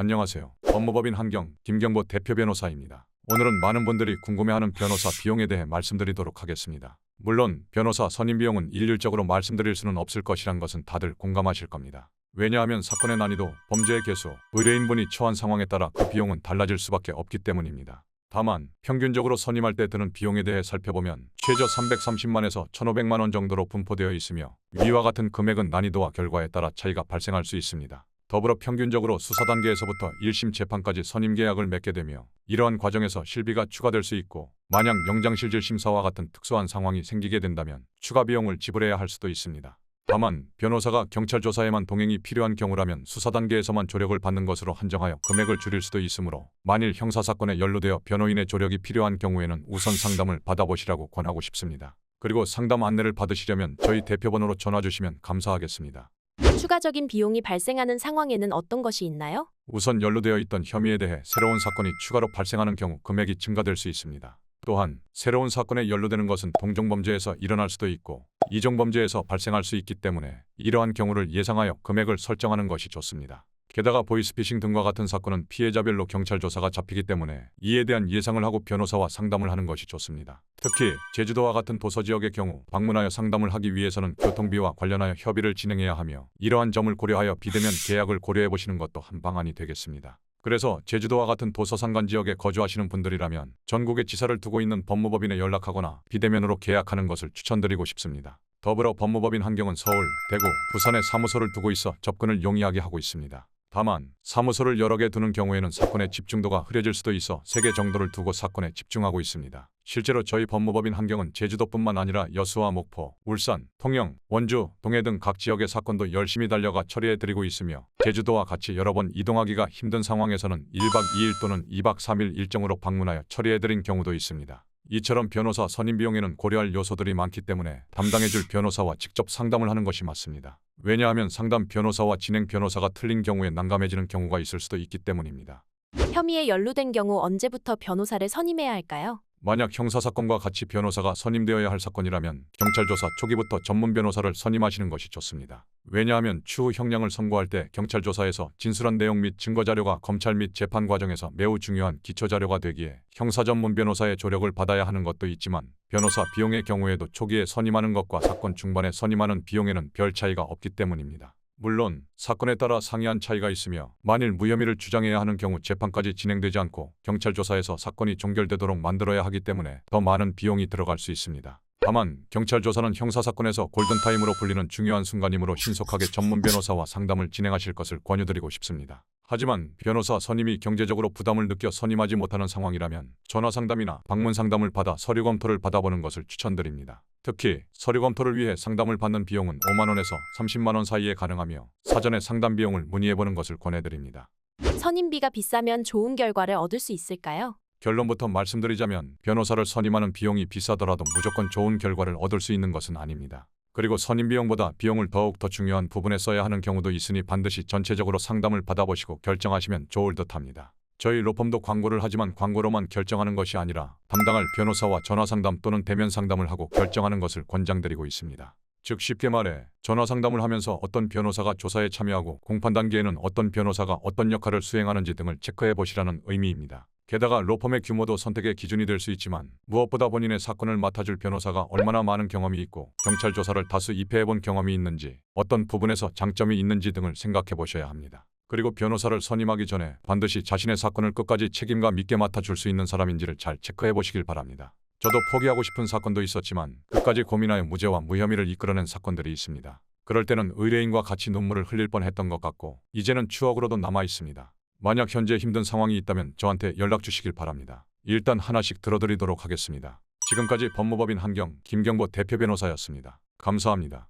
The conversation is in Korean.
안녕하세요. 법무법인 한경 김경보 대표 변호사입니다. 오늘은 많은 분들이 궁금해하는 변호사 비용에 대해 말씀드리도록 하겠습니다. 물론 변호사 선임 비용은 일률적으로 말씀드릴 수는 없을 것이란 것은 다들 공감하실 겁니다. 왜냐하면 사건의 난이도, 범죄의 개수, 의뢰인분이 처한 상황에 따라 그 비용은 달라질 수밖에 없기 때문입니다. 다만 평균적으로 선임할 때 드는 비용에 대해 살펴보면 최저 330만에서 1,500만 원 정도로 분포되어 있으며 위와 같은 금액은 난이도와 결과에 따라 차이가 발생할 수 있습니다. 더불어 평균적으로 수사 단계에서부터 1심 재판까지 선임 계약을 맺게 되며 이러한 과정에서 실비가 추가될 수 있고 만약 영장실질 심사와 같은 특수한 상황이 생기게 된다면 추가 비용을 지불해야 할 수도 있습니다. 다만 변호사가 경찰 조사에만 동행이 필요한 경우라면 수사 단계에서만 조력을 받는 것으로 한정하여 금액을 줄일 수도 있으므로 만일 형사사건에 연루되어 변호인의 조력이 필요한 경우에는 우선 상담을 받아보시라고 권하고 싶습니다. 그리고 상담 안내를 받으시려면 저희 대표번호로 전화 주시면 감사하겠습니다. 추가적인 비용이 발생하는 상황에는 어떤 것이 있나요? 우선 연루되어 있던 혐의에 대해 새로운 사건이 추가로 발생하는 경우 금액이 증가될 수 있습니다. 또한 새로운 사건에 연루되는 것은 동종범죄에서 일어날 수도 있고 이종범죄에서 발생할 수 있기 때문에 이러한 경우를 예상하여 금액을 설정하는 것이 좋습니다. 게다가 보이스피싱 등과 같은 사건은 피해자별로 경찰 조사가 잡히기 때문에 이에 대한 예상을 하고 변호사와 상담을 하는 것이 좋습니다. 특히 제주도와 같은 도서지역의 경우 방문하여 상담을 하기 위해서는 교통비와 관련하여 협의를 진행해야 하며 이러한 점을 고려하여 비대면 계약을 고려해 보시는 것도 한 방안이 되겠습니다. 그래서 제주도와 같은 도서상간 지역에 거주하시는 분들이라면 전국에 지사를 두고 있는 법무법인에 연락하거나 비대면으로 계약하는 것을 추천드리고 싶습니다. 더불어 법무법인 한경은 서울, 대구, 부산에 사무소를 두고 있어 접근을 용이하게 하고 있습니다. 다만 사무소를 여러 개 두는 경우에는 사건의 집중도가 흐려질 수도 있어 3개 정도를 두고 사건에 집중하고 있습니다. 실제로 저희 법무법인 한경은 제주도뿐만 아니라 여수와 목포, 울산, 통영, 원주, 동해 등 각 지역의 사건도 열심히 달려가 처리해드리고 있으며 제주도와 같이 여러 번 이동하기가 힘든 상황에서는 1박 2일 또는 2박 3일 일정으로 방문하여 처리해드린 경우도 있습니다. 이처럼 변호사 선임 비용에는 고려할 요소들이 많기 때문에 담당해줄 변호사와 직접 상담을 하는 것이 맞습니다. 왜냐하면 상담 변호사와 진행 변호사가 틀린 경우에 난감해지는 경우가 있을 수도 있기 때문입니다. 혐의에 연루된 경우 언제부터 변호사를 선임해야 할까요? 만약 형사사건과 같이 변호사가 선임되어야 할 사건이라면 경찰 조사 초기부터 전문 변호사를 선임하시는 것이 좋습니다. 왜냐하면 추후 형량을 선고할 때 경찰 조사에서 진술한 내용 및 증거자료가 검찰 및 재판 과정에서 매우 중요한 기초자료가 되기에 형사 전문 변호사의 조력을 받아야 하는 것도 있지만 변호사 비용의 경우에도 초기에 선임하는 것과 사건 중반에 선임하는 비용에는 별 차이가 없기 때문입니다. 물론 사건에 따라 상이한 차이가 있으며 만일 무혐의를 주장해야 하는 경우 재판까지 진행되지 않고 경찰 조사에서 사건이 종결되도록 만들어야 하기 때문에 더 많은 비용이 들어갈 수 있습니다. 다만 경찰 조사는 형사사건에서 골든타임으로 불리는 중요한 순간이므로 신속하게 전문 변호사와 상담을 진행하실 것을 권유드리고 싶습니다. 하지만 변호사 선임이 경제적으로 부담을 느껴 선임하지 못하는 상황이라면 전화상담이나 방문상담을 받아 서류 검토를 받아보는 것을 추천드립니다. 특히 서류 검토를 위해 상담을 받는 비용은 5만 원에서 30만 원 사이에 가능하며 사전에 상담 비용을 문의해보는 것을 권해드립니다. 선임비가 비싸면 좋은 결과를 얻을 수 있을까요? 결론부터 말씀드리자면 변호사를 선임하는 비용이 비싸더라도 무조건 좋은 결과를 얻을 수 있는 것은 아닙니다. 그리고 선임 비용보다 비용을 더욱 더 중요한 부분에 써야 하는 경우도 있으니 반드시 전체적으로 상담을 받아보시고 결정하시면 좋을 듯합니다. 저희 로펌도 광고를 하지만 광고로만 결정하는 것이 아니라 담당할 변호사와 전화상담 또는 대면 상담을 하고 결정하는 것을 권장드리고 있습니다. 즉 쉽게 말해 전화상담을 하면서 어떤 변호사가 조사에 참여하고 공판 단계에는 어떤 변호사가 어떤 역할을 수행하는지 등을 체크해 보시라는 의미입니다. 게다가 로펌의 규모도 선택의 기준이 될 수 있지만 무엇보다 본인의 사건을 맡아줄 변호사가 얼마나 많은 경험이 있고 경찰 조사를 다수 입회해본 경험이 있는지 어떤 부분에서 장점이 있는지 등을 생각해 보셔야 합니다. 그리고 변호사를 선임하기 전에 반드시 자신의 사건을 끝까지 책임감 있게 맡아줄 수 있는 사람인지를 잘 체크해 보시길 바랍니다. 저도 포기하고 싶은 사건도 있었지만 끝까지 고민하여 무죄와 무혐의를 이끌어낸 사건들이 있습니다. 그럴 때는 의뢰인과 같이 눈물을 흘릴 뻔했던 것 같고 이제는 추억으로도 남아 있습니다. 만약 현재 힘든 상황이 있다면 저한테 연락 주시길 바랍니다. 일단 하나씩 들어드리도록 하겠습니다. 지금까지 법무법인 한경 김경보 대표 변호사였습니다. 감사합니다.